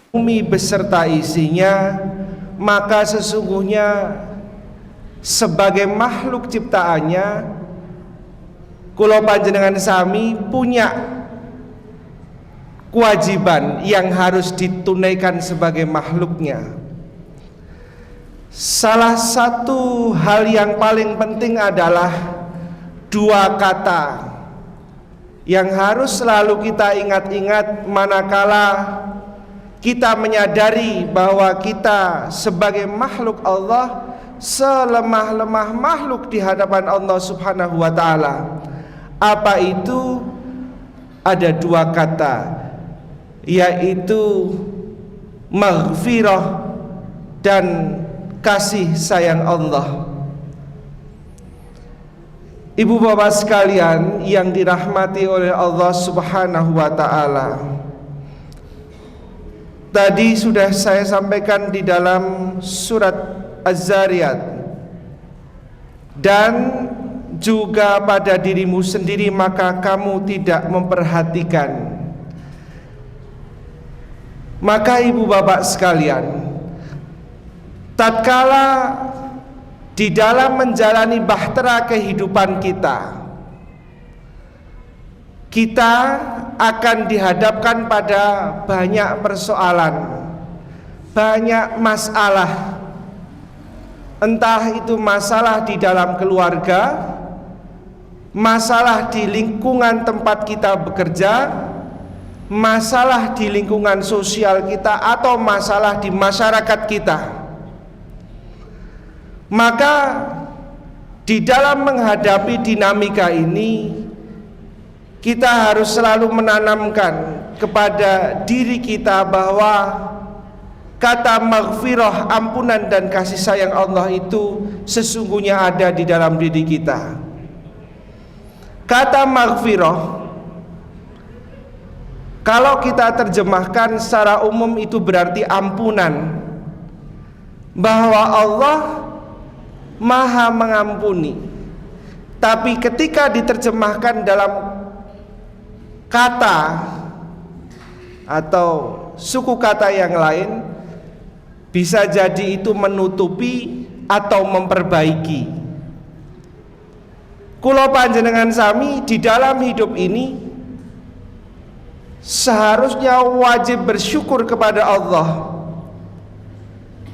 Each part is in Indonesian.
bumi beserta isinya, maka sesungguhnya sebagai makhluk ciptaannya kula panjenengan sami punya kewajiban yang harus ditunaikan sebagai makhluknya. Salah satu hal yang paling penting adalah dua kata yang harus selalu kita ingat-ingat manakala kita menyadari bahwa kita sebagai makhluk Allah selemah-lemah makhluk di hadapan Allah Subhanahu wa taala. Apa itu? Ada dua kata, yaitu maghfirah dan kasih sayang Allah. Ibu bapak sekalian yang dirahmati oleh Allah Subhanahu wa taala, tadi sudah saya sampaikan di dalam surat Az-Zariyat, dan juga pada dirimu sendiri maka kamu tidak memperhatikan. Maka ibu bapak sekalian, tatkala di dalam menjalani bahtera kehidupan kita, kita akan dihadapkan pada banyak persoalan, banyak masalah. Entah itu masalah di dalam keluarga, masalah di lingkungan tempat kita bekerja, masalah di lingkungan sosial kita, atau masalah di masyarakat kita. Maka di dalam menghadapi dinamika ini, kita harus selalu menanamkan kepada diri kita bahwa kata maghfirah, ampunan dan kasih sayang Allah itu sesungguhnya ada di dalam diri kita. Kata maghfirah, kalau kita terjemahkan secara umum itu berarti ampunan, bahwa Allah Maha mengampuni. Tapi ketika diterjemahkan dalam kata atau suku kata yang lain, bisa jadi itu menutupi atau memperbaiki. Kula panjenengan sami di dalam hidup ini seharusnya wajib bersyukur kepada Allah.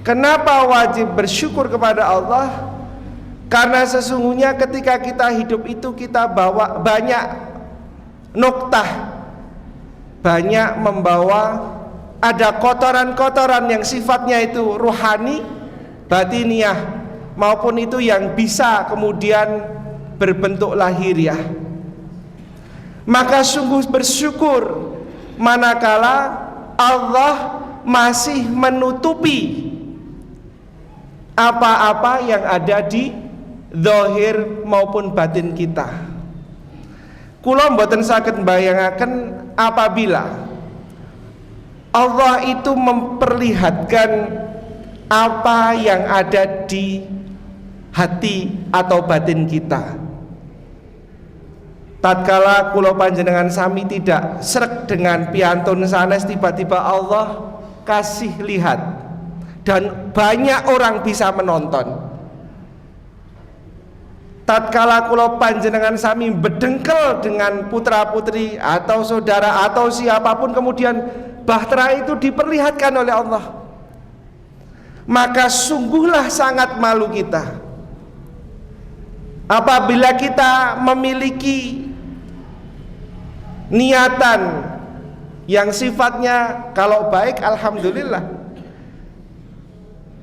Kenapa wajib bersyukur kepada Allah? Karena sesungguhnya ketika kita hidup itu kita bawa banyak nuktah, banyak membawa ada kotoran-kotoran yang sifatnya itu rohani, batiniah, maupun itu yang bisa kemudian berbentuk lahiriah. Maka sungguh bersyukur manakala Allah masih menutupi apa-apa yang ada di zahir maupun batin kita. Kula mboten saged mbayangaken apabila Allah itu memperlihatkan apa yang ada di hati atau batin kita. Tatkala kula panjenengan sami tidak srek dengan piantun sanes, tiba-tiba Allah kasih lihat dan banyak orang bisa menonton. Tatkala kula panjenengan sami bedengkel dengan putra-putri atau saudara atau siapapun, kemudian bahtera itu diperlihatkan oleh Allah, maka sungguhlah sangat malu kita apabila kita memiliki niatan yang sifatnya kalau baik alhamdulillah,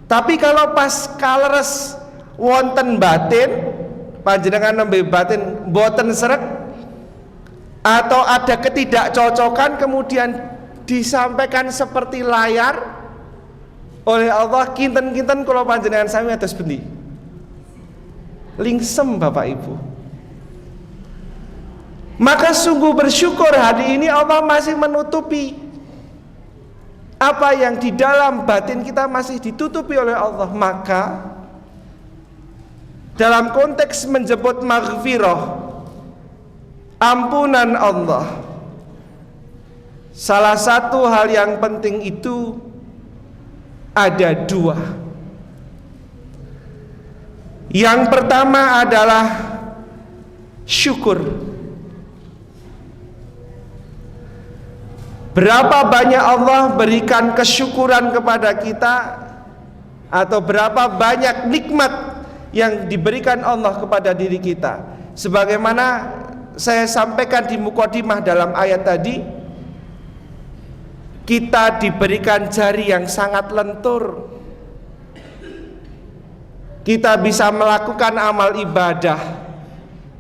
tapi kalau pas kaleres wonten batin panjenengan nembe batin boten srek atau ada ketidakcocokan kemudian disampaikan seperti layar oleh Allah, kinten-kinten kula panjenengan sami atus bendi lingsem Bapak Ibu. Maka sungguh bersyukur hari ini Allah masih menutupi apa yang di dalam batin kita, masih ditutupi oleh Allah. Maka dalam konteks menjemput maghfirah, ampunan Allah, Salah satu hal yang penting itu ada dua. Yang pertama adalah syukur. Berapa banyak Allah berikan kesyukuran kepada kita, atau berapa banyak nikmat yang diberikan Allah kepada diri kita. Sebagaimana saya sampaikan di mukadimah dalam ayat tadi, kita diberikan jari yang sangat lentur. Kita bisa melakukan amal ibadah,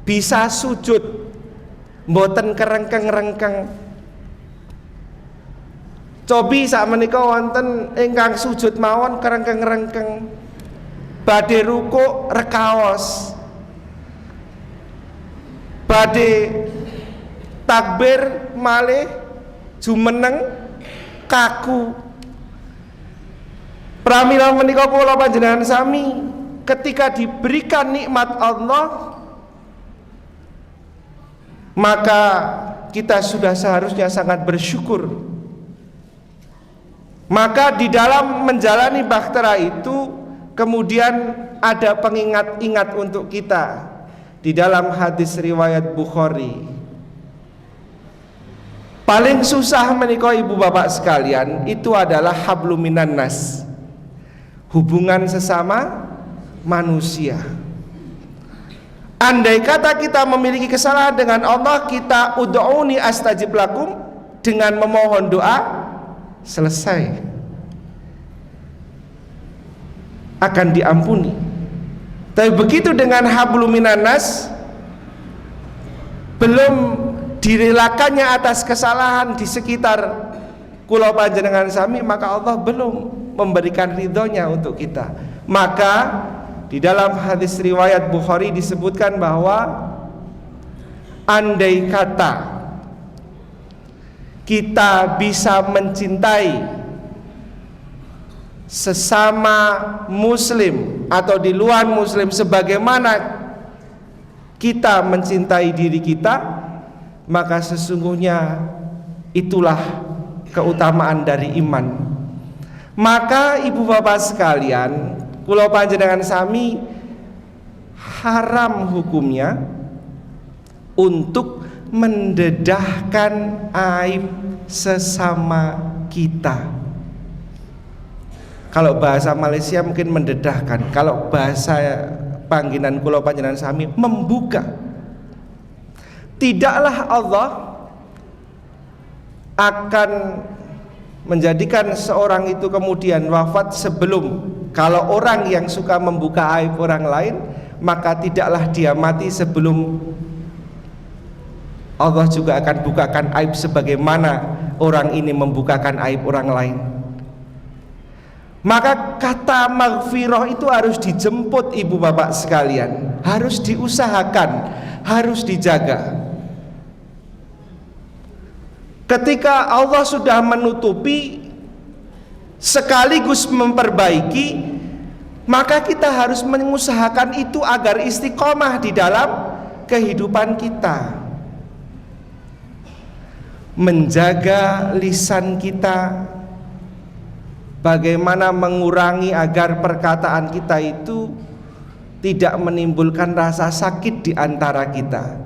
bisa sujud, mboten kerengkeng-rengkeng. Cobi sak menika wonten ingkang sujud mawon kerengkeng-rengkeng, badhe rukuk rekaos, badhe takbir malih jumeneng kaku. Pramila menika kula panjenengan sami ketika diberikan nikmat Allah, maka kita sudah seharusnya sangat bersyukur. Maka di dalam menjalani bahtera itu kemudian ada pengingat-ingat untuk kita. Di dalam hadis riwayat Bukhari, paling susah menika ibu bapak sekalian itu adalah hablum minan nas, hubungan sesama manusia. Andai kata kita memiliki kesalahan dengan Allah, kita ud'uni astajib lakum, dengan memohon doa selesai, akan diampuni. Tapi begitu dengan hablum minan nas, belum direlakannya atas kesalahan di sekitar kula panjenengan sami, maka Allah belum memberikan ridhonya untuk kita. Maka di dalam hadis riwayat Bukhari disebutkan bahwa andai kata kita bisa mencintai sesama muslim atau di luar muslim sebagaimana kita mencintai diri kita, maka sesungguhnya itulah keutamaan dari iman. Maka ibu bapak sekalian, kula panjenengan sami haram hukumnya untuk mendedahkan aib sesama kita. Kalau bahasa Malaysia mungkin mendedahkan, kalau bahasa panggilan kula panjenengan sami membuka. Tidaklah Allah akan menjadikan seorang itu kemudian wafat sebelum, kalau orang yang suka membuka aib orang lain, maka tidaklah dia mati sebelum Allah juga akan bukakan aib sebagaimana orang ini membukakan aib orang lain. Maka kata maghfirah itu harus dijemput ibu bapak sekalian, harus diusahakan, harus dijaga. Ketika Allah sudah menutupi sekaligus memperbaiki, maka kita harus mengusahakan itu agar istiqomah di dalam kehidupan kita. Menjaga lisan kita, bagaimana mengurangi agar perkataan kita itu tidak menimbulkan rasa sakit di antara kita,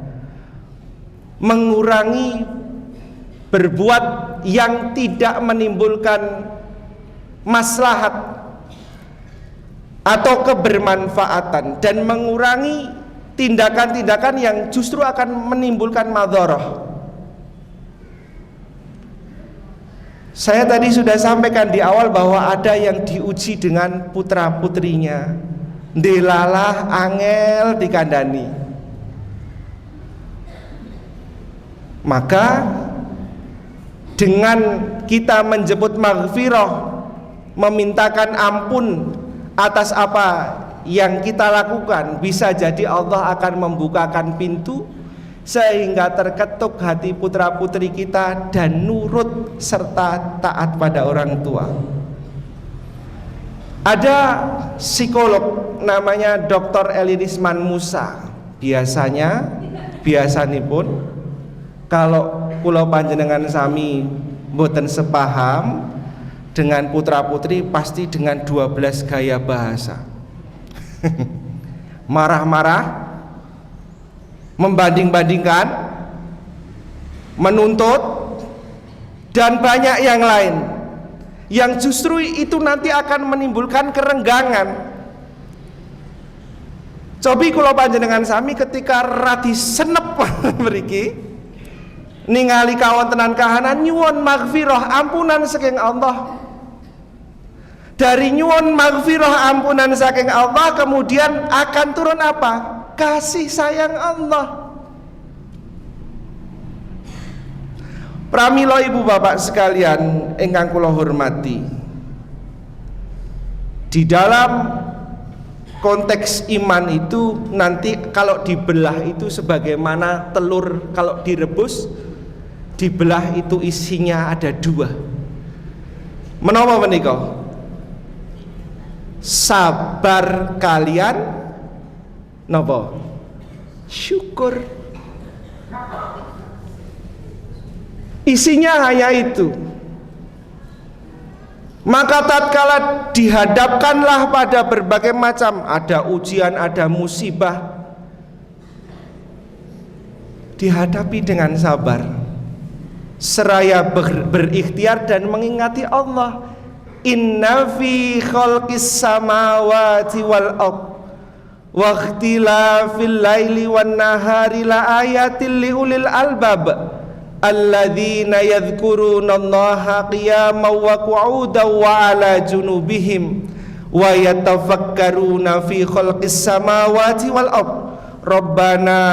mengurangi berbuat yang tidak menimbulkan maslahat atau kebermanfaatan, dan mengurangi tindakan-tindakan yang justru akan menimbulkan madharah. Saya tadi sudah sampaikan di awal bahwa ada yang diuji dengan putra-putrinya, ndelalah angel dikandani. Maka dengan kita menjemput maghfirah, memintakan ampun atas apa yang kita lakukan, bisa jadi Allah akan membukakan pintu sehingga terketuk hati putra-putri kita dan nurut serta taat pada orang tua. Ada psikolog namanya Dr. Elirisman Musa. Biasanya pun kalau kula panjenengan sami mboten sepaham dengan putra-putri pasti dengan 12 gaya bahasa. Marah-marah, membanding-bandingkan, menuntut, dan banyak yang lain yang justru itu nanti akan menimbulkan kerenggangan. Cobi kula panjenengan sami ketika radi senep mriki ningali kawontenan kahanan nyuwun maghfirah ampunan saking Allah. Dari nyuwun maghfirah ampunan saking Allah kemudian akan turun apa? Kasih sayang Allah. Pramila ibu bapak sekalian ingkang kula hormati, di dalam konteks iman itu nanti kalau dibelah itu sebagaimana telur kalau direbus dibelah itu isinya ada dua. Menapa menika? Sabar kalian napa? Syukur. Isinya hanya itu. Maka tatkala dihadapkanlah pada berbagai macam, ada ujian, ada musibah, dihadapi dengan sabar, seraya berikhtiar dan mengingati Allah. Inna fi khalqis samawati wal ardh wa ikhtilafil laili wan nahari la ayatil liulil albab alladzina yadhkurunallaha qiyaman wa qu'udan wa ala junubihim wa yatafakkaruna fi khalqis samawati wal ardh rabbana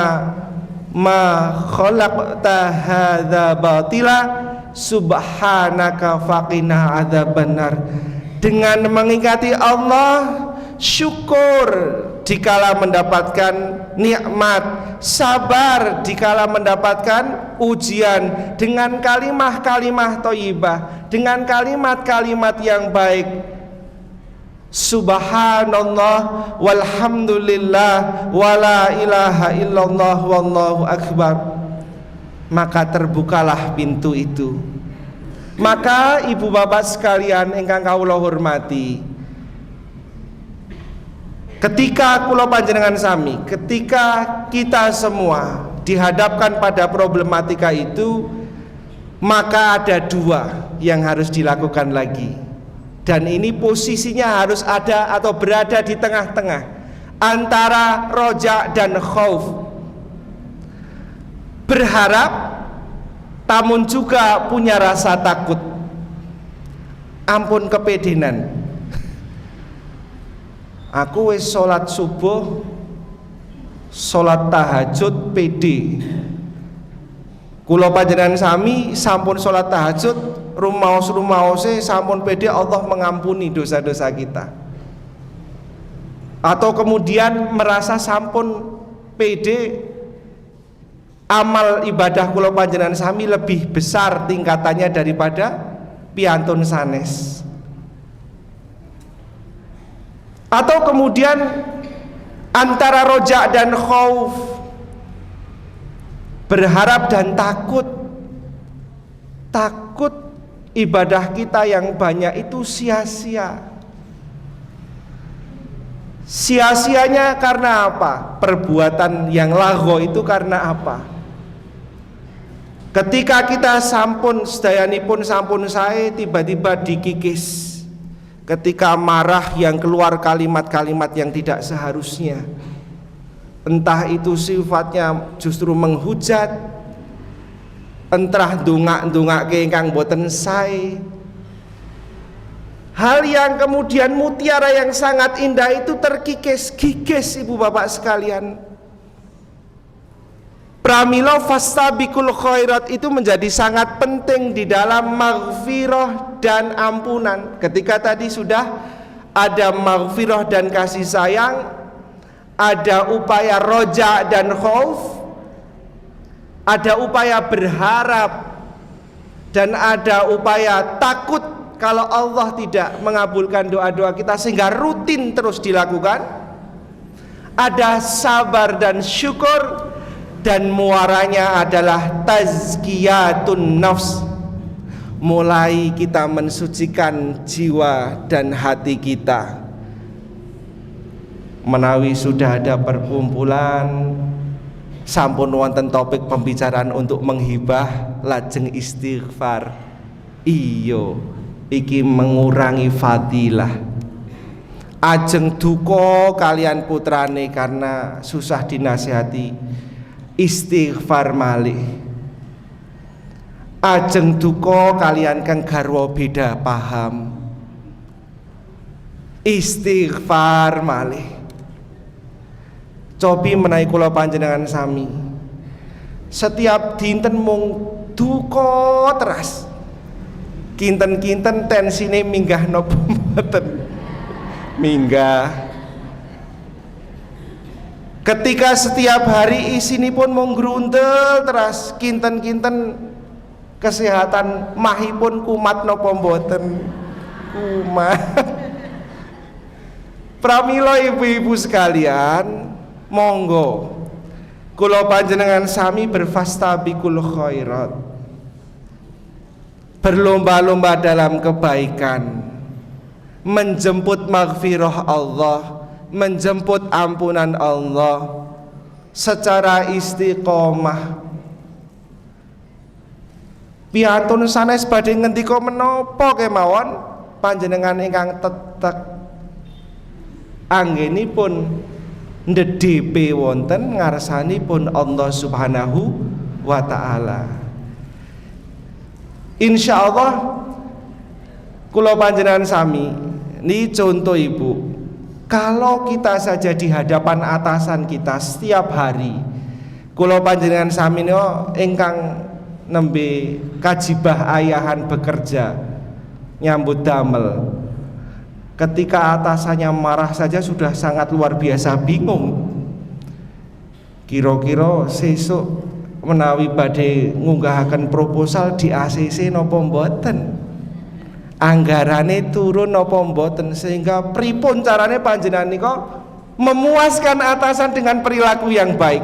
ma khalaqta hadza batila subhanaka faqina adzabannar. Dengan mengingati Allah, syukur dikala mendapatkan nikmat, sabar dikala mendapatkan ujian, dengan kalimah-kalimah thayyibah, dengan kalimat-kalimat yang baik. Subhanallah walhamdulillah wala ilaha illallah wallahu akbar. Maka terbukalah pintu itu. Maka ibu bapak sekalian ingkang kawula hormati, ketika kula panjenengan sami, ketika kita semua dihadapkan pada problematika itu, maka ada dua yang harus dilakukan lagi. Dan ini posisinya harus ada atau berada di tengah-tengah antara roja dan khauf. Berharap tamun juga punya rasa takut. Ampun kepedenan, aku wis sholat subuh, sholat tahajud pede. Kula panjenengan sami sampun sholat tahajud, rumaos-rumaose sampun pede Allah mengampuni dosa-dosa kita. Atau kemudian merasa sampun pede, amal ibadah kula panjenengan sami lebih besar tingkatannya daripada piantun sanes. Atau kemudian antara roja dan khauf, berharap dan takut. Takut ibadah kita yang banyak itu sia-sia. Sia-sianya karena apa? Perbuatan yang lagho itu karena apa? Ketika kita sampun sedayanipun sampun sae, tiba-tiba dikikis. Ketika marah yang keluar kalimat-kalimat yang tidak seharusnya. Entah itu sifatnya justru menghujat, entah dongak-dongak ingkang boten sae. Hal yang kemudian mutiara yang sangat indah itu terkikis-kikis ibu bapak sekalian. Pramila fastabiqul khairat itu menjadi sangat penting di dalam maghfirah dan ampunan. Ketika tadi sudah ada maghfirah dan kasih sayang, ada upaya roja dan khauf, ada upaya berharap, dan ada upaya takut kalau Allah tidak mengabulkan doa-doa kita sehingga rutin terus dilakukan. Ada sabar dan syukur, dan muaranya adalah tazkiyatun nafs, mulai kita mensucikan jiwa dan hati kita. Menawi sudah ada perkumpulan sampun wonten topik pembicaraan untuk menghibah lajeng istighfar. Iyo, iki mengurangi fadilah. Ajeng duka kalian putrane karena susah dinasihati, istighfar malih. Ajeng duka kalian kang garwa beda paham, istighfar malih. Cobi menawi kula panjenengan sami setiap dinten mung duka teras, kinten-kinten tensine minggah napa mboten? Minggah. Ketika setiap hari isinipun mung grundel teras, kinten-kinten kesehatan mahipun kumat napa mboten? Kumat. Pramila ibu-ibu sekalian, monggo kula panjenengan sami berfastabiqul khairat, berlomba-lomba dalam kebaikan, menjemput maghfirah Allah, menjemput ampunan Allah secara istiqomah. Piantun sanes badhe ngendika menapa kemawon panjenengan ingkang tetek anggenipun ndedhepe wonten ngarsanipun Allah Subhanahu wa taala. Insyaallah kula panjenengan sami ini contoh ibu, kalau kita saja di hadapan atasan kita setiap hari, kula panjenengan sami niko ingkang nembe kajibah ayahan bekerja nyambut damel, ketika atasannya marah saja sudah sangat luar biasa bingung. Kira-kira sesuk menawi badhe ngunggahaken proposal di ACC napa mboten? Anggarane turun napa mboten? Sehingga pripun carane panjenengan nika memuaskan atasan dengan perilaku yang baik,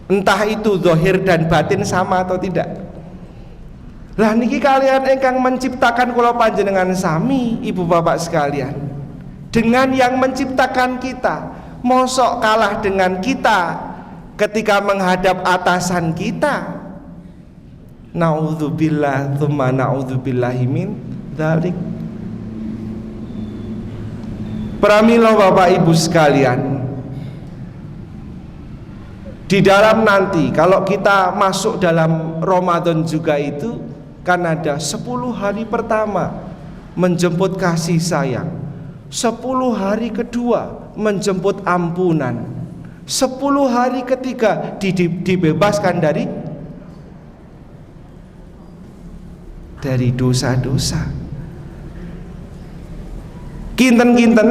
entah itu zahir dan batin sama atau tidak. Lah niki kalian ingkang menciptakan kula panjenengan sami ibu bapak sekalian, dengan yang menciptakan kita, mosok kalah dengan kita ketika menghadap atasan kita? Na'udzubillah tsumma na'udzubillahi min dzalik. Pramila bapak ibu sekalian, di dalam nanti kalau kita masuk dalam Ramadan juga itu kan ada 10 hari pertama menjemput kasih sayang, 10 hari kedua menjemput ampunan, 10 hari ketiga dibebaskan dari dosa-dosa. Kinten-kinten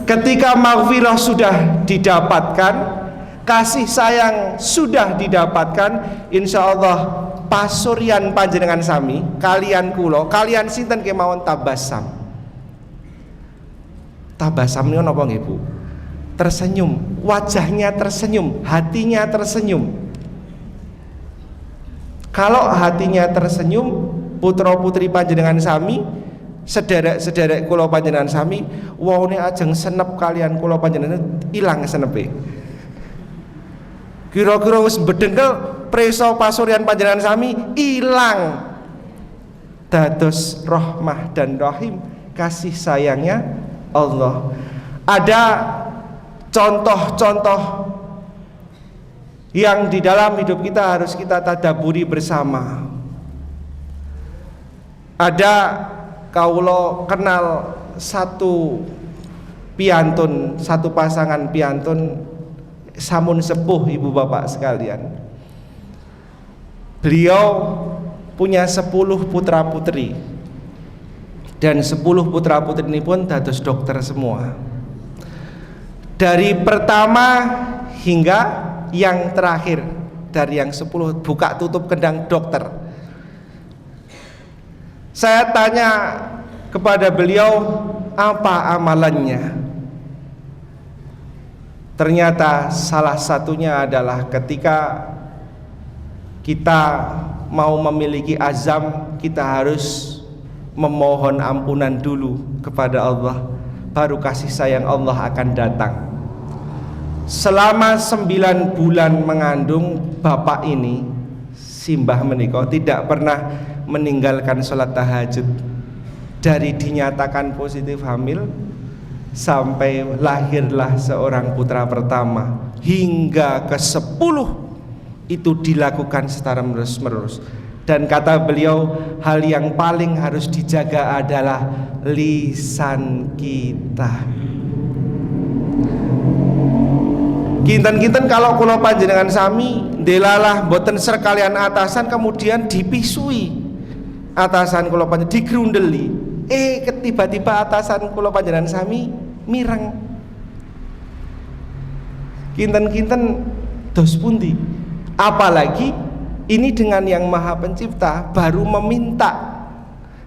ketika maghfirah sudah didapatkan, kasih sayang sudah didapatkan, insya Allah pasuryan panjenengan sami kalian kulo, kalian sinten kemawon tabasam. Tabasam niku napa nggih Bu? Tersenyum, wajahnya tersenyum, hatinya tersenyum. Kalau hatinya tersenyum, putra putri panjenengan sami, sederek-sederek kula panjenengan sami, wone ajeng senep kalian kula panjenengan ilang senepe. Kira-kira wis bedengkel preso pasuryan panjenengan sami ilang. Dados rahmah dan rahim kasih sayangnya Allah. Ada contoh-contoh yang di dalam hidup kita harus kita tadaburi bersama. Ada kaulo kenal satu piantun, satu pasangan piantun samun sepuh ibu bapak sekalian. Beliau punya 10 putra putri, dan 10 putra putri ini pun dados dokter semua. Dari pertama hingga yang terakhir, dari yang 10 buka tutup kendang dokter. Saya tanya kepada beliau apa amalannya. Ternyata salah satunya adalah ketika kita mau memiliki azam, kita harus memohon ampunan dulu kepada Allah, baru kasih sayang Allah akan datang. Selama 9 bulan mengandung, bapak ini, simbah menika, tidak pernah meninggalkan sholat tahajud. Dari dinyatakan positif hamil sampai lahirlah seorang putra pertama, hingga ke-10 itu dilakukan secara menerus-menerus. Dan kata beliau, hal yang paling harus dijaga adalah lisan kita. Kinten-kinten kalau kula panjenengan sami delalah boten sekalian atasan kemudian dipisui. Atasan kula panjenengan digrundeli. Tiba-tiba atasan kula panjenengan sami mireng. Kinten-kinten dos pundi? Apalagi ini dengan yang Maha Pencipta baru meminta.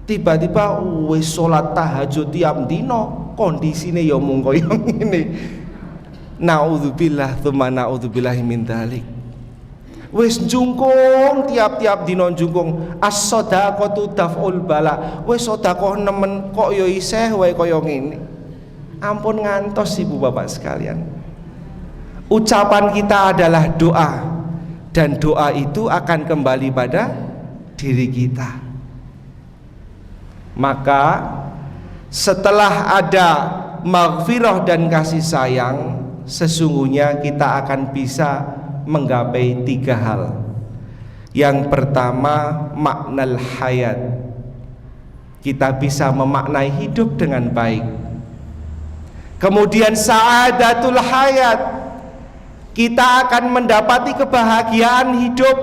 Tiba-tiba wis salat tahajud tiap dino, kondisine ya mung kaya ngene. Naudzubillah tsumma naudzubillahi min dzalik. Wis jungkung tiap-tiap dino jungkung. As-shadaqatu daf'ul bala. Wis sedekah nemen kok ya isih wae kaya ngene. Ampun ngantos Ibu Bapak sekalian. Ucapan kita adalah doa, dan doa itu akan kembali pada diri kita. Maka setelah ada maghfirah dan kasih sayang, sesungguhnya kita akan bisa menggapai 3 hal. Yang pertama, maknal hayat. Kita bisa memaknai hidup dengan baik. Kemudian saadatul hayat. Kita akan mendapati kebahagiaan hidup.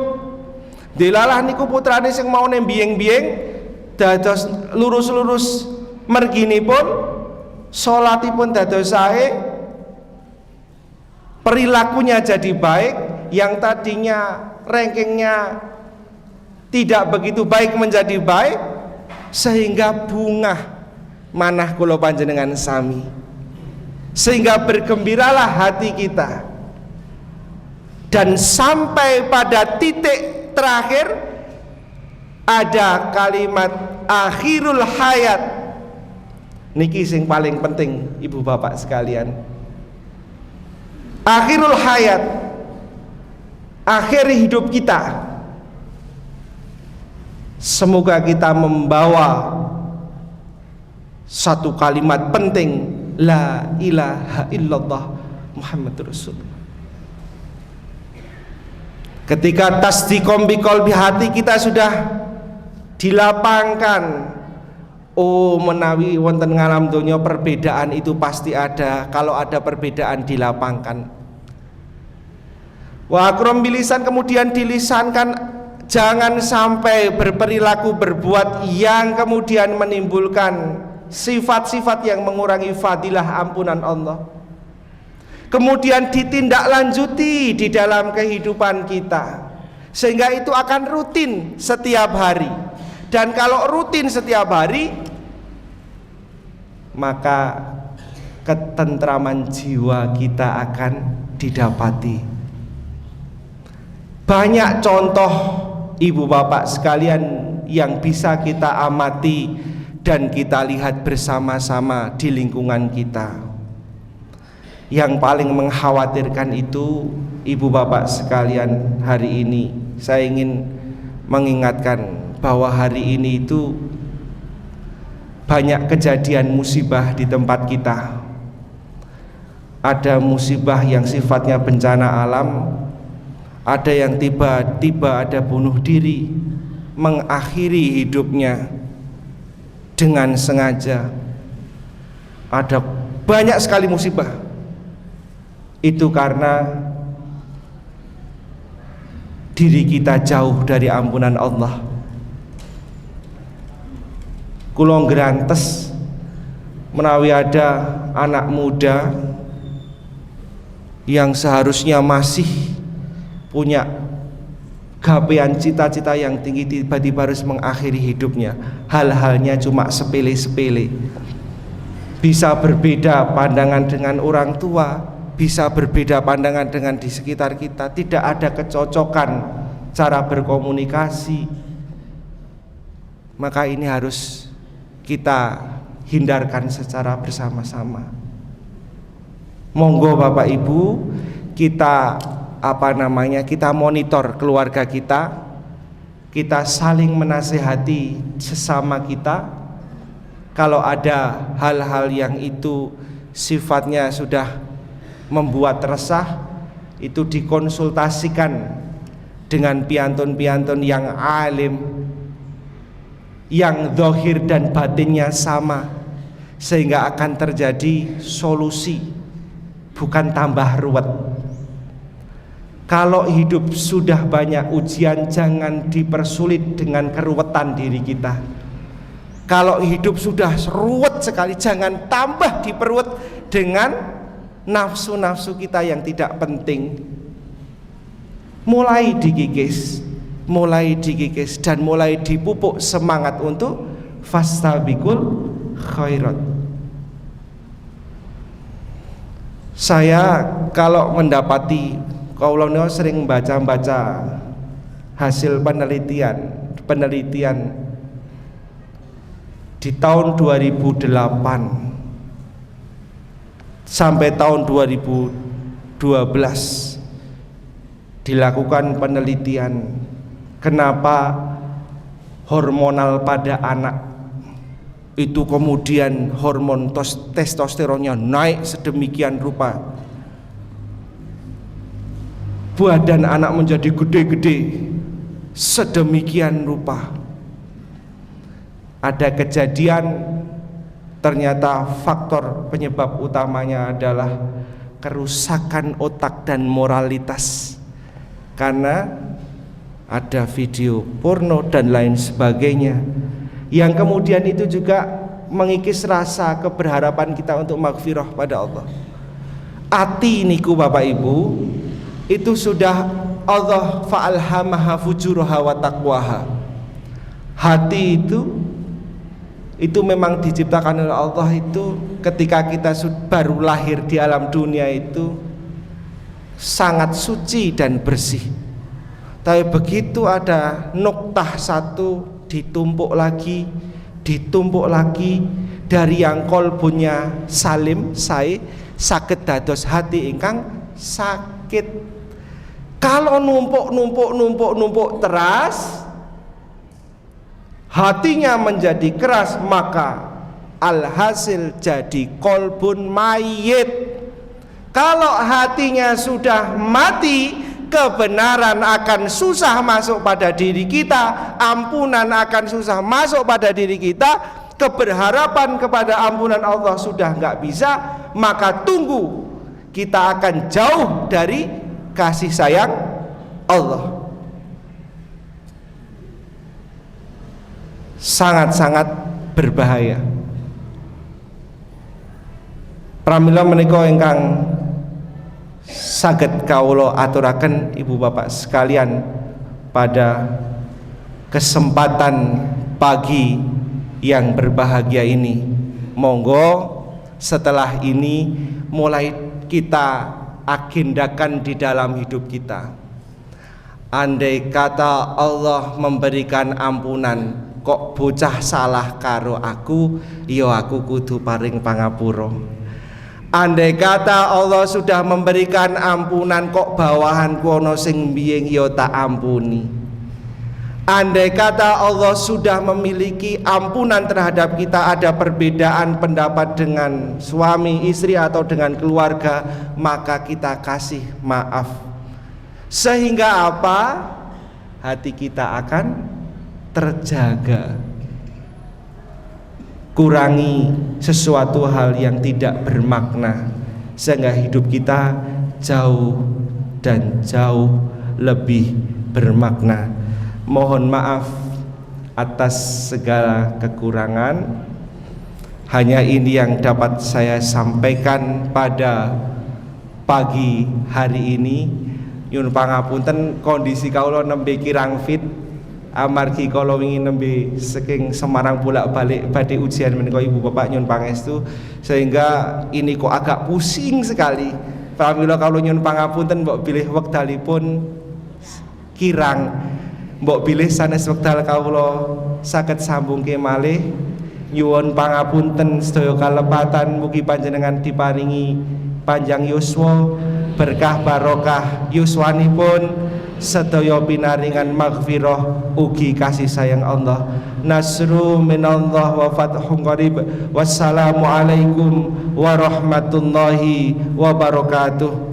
Delalah niku putrane sing mau nembiyeng-biyeng dados lurus-lurus merginipun, salatipun dados sae, perilakunya jadi baik, yang tadinya rankingnya tidak begitu baik menjadi baik, sehingga bungah manah kula panjenengan sami, sehingga bergembiralah hati kita. Dan sampai pada titik terakhir ada kalimat akhirul hayat. Niki sing paling penting Ibu Bapak sekalian. Akhirul hayat, akhir hidup kita. Semoga kita membawa satu kalimat penting, la ilaha illallah Muhammadur Rasulullah. Ketika tasdiqom biqalbi, hati kita sudah dilapangkan. Oh, menawi wonten ngalam donya perbedaan itu pasti ada. Kalau ada perbedaan dilapangkan. Wa akram bilisan, kemudian dilisankan, jangan sampai berperilaku berbuat yang kemudian menimbulkan sifat-sifat yang mengurangi fadilah ampunan Allah. Kemudian ditindaklanjuti di dalam kehidupan kita, sehingga itu akan rutin setiap hari. Dan kalau rutin setiap hari, maka ketentraman jiwa kita akan didapati. Banyak contoh Ibu Bapak sekalian yang bisa kita amati dan kita lihat bersama-sama di lingkungan kita. Yang paling mengkhawatirkan itu, Ibu Bapak sekalian, hari ini saya ingin mengingatkan bahwa hari ini itu banyak kejadian musibah di tempat kita. Ada musibah yang sifatnya bencana alam, ada yang tiba-tiba ada bunuh diri, mengakhiri hidupnya dengan sengaja. Ada banyak sekali musibah. Itu karena diri kita jauh dari ampunan Allah. Kula ngrantes menawi ada anak muda yang seharusnya masih punya gapean cita-cita yang tinggi, tiba-tiba harus mengakhiri hidupnya. Hal-halnya cuma sepele-sepele. Bisa berbeda pandangan dengan orang tua, bisa berbeda pandangan dengan di sekitar kita, tidak ada kecocokan cara berkomunikasi, maka ini harus kita hindarkan secara bersama-sama. Monggo Bapak Ibu, kita kita monitor keluarga kita saling menasehati sesama kita. Kalau ada hal-hal yang itu sifatnya sudah membuat resah, itu dikonsultasikan dengan piantun-piantun yang alim, yang zahir dan batinnya sama, sehingga akan terjadi solusi, bukan tambah ruwet. Kalau hidup sudah banyak ujian, jangan dipersulit dengan keruwetan diri kita. Kalau hidup sudah ruwet sekali, jangan tambah diperruwet dengan nafsu-nafsu kita yang tidak penting. Mulai dikikis dan mulai dipupuk semangat untuk fastabiqul khairat. Saya kalau mendapati, kalau sering baca hasil penelitian di tahun 2008 sampai tahun 2012 dilakukan penelitian kenapa hormonal pada anak itu kemudian hormon testosteronnya naik sedemikian rupa, badan anak menjadi gede-gede sedemikian rupa. Ada kejadian, ternyata faktor penyebab utamanya adalah kerusakan otak dan moralitas, karena ada video porno dan lain sebagainya, yang kemudian itu juga mengikis rasa keberharapan kita untuk maghfirah pada Allah. Ati niku Bapak Ibu, itu sudah Allah fa'alhamaha fujuraha wa taqwaha. Hati itu memang diciptakan oleh Allah, itu ketika kita baru lahir di alam dunia itu sangat suci dan bersih. Tapi begitu ada nuktah satu ditumpuk lagi dari yang kolbunya salim sakit dados hati ingkang sakit. Kalau numpuk teras, hatinya menjadi keras, maka alhasil jadi kolbun mayit. Kalau hatinya sudah mati, kebenaran akan susah masuk pada diri kita, ampunan akan susah masuk pada diri kita, keberharapan kepada ampunan Allah sudah nggak bisa, maka tunggu, kita akan jauh dari kasih sayang Allah. Sangat-sangat berbahaya. Pramila menika ingkang saged kawula aturaken Ibu Bapak sekalian pada kesempatan pagi yang berbahagia ini. Monggo setelah ini mulai kita agendakan di dalam hidup kita. Andai kata Allah memberikan ampunan, kok bocah salah karo aku, yo aku kudu paring pangapura. Andai kata Allah sudah memberikan ampunan, kok bawahanku ana sing mbiyeng yo tak ampuni. Andai kata Allah sudah memiliki ampunan terhadap kita, ada perbedaan pendapat dengan suami, istri atau dengan keluarga, maka kita kasih maaf. Sehingga apa? Hati kita akan terjaga. Kurangi sesuatu hal yang tidak bermakna, sehingga hidup kita jauh dan jauh lebih bermakna. Mohon maaf atas segala kekurangan. Hanya ini yang dapat saya sampaikan pada pagi hari ini. Nyun pangapunten kondisi kawula nembe kirang fit, amargi kala wingi nembe saking Semarang bolak-balik badhe ujian menika Ibu Bapak nyun pangestu, sehingga ini kok agak pusing sekali. Pramila kawula nyun pangapunten mbok bilih wekdalipun kirang mbok bilih sanes wekdal kawula saged sambungke malih. Nyuwun pangapunten sedaya kalepatan, mugi panjenengan diparingi panjang yuswa, berkah barokah yuswanipun, sedaya pinaringan maghfirah ugi kasih sayang Allah. Nasru minallah wa fathun qarib. Wassalamualaikum warahmatullahi wabarakatuh.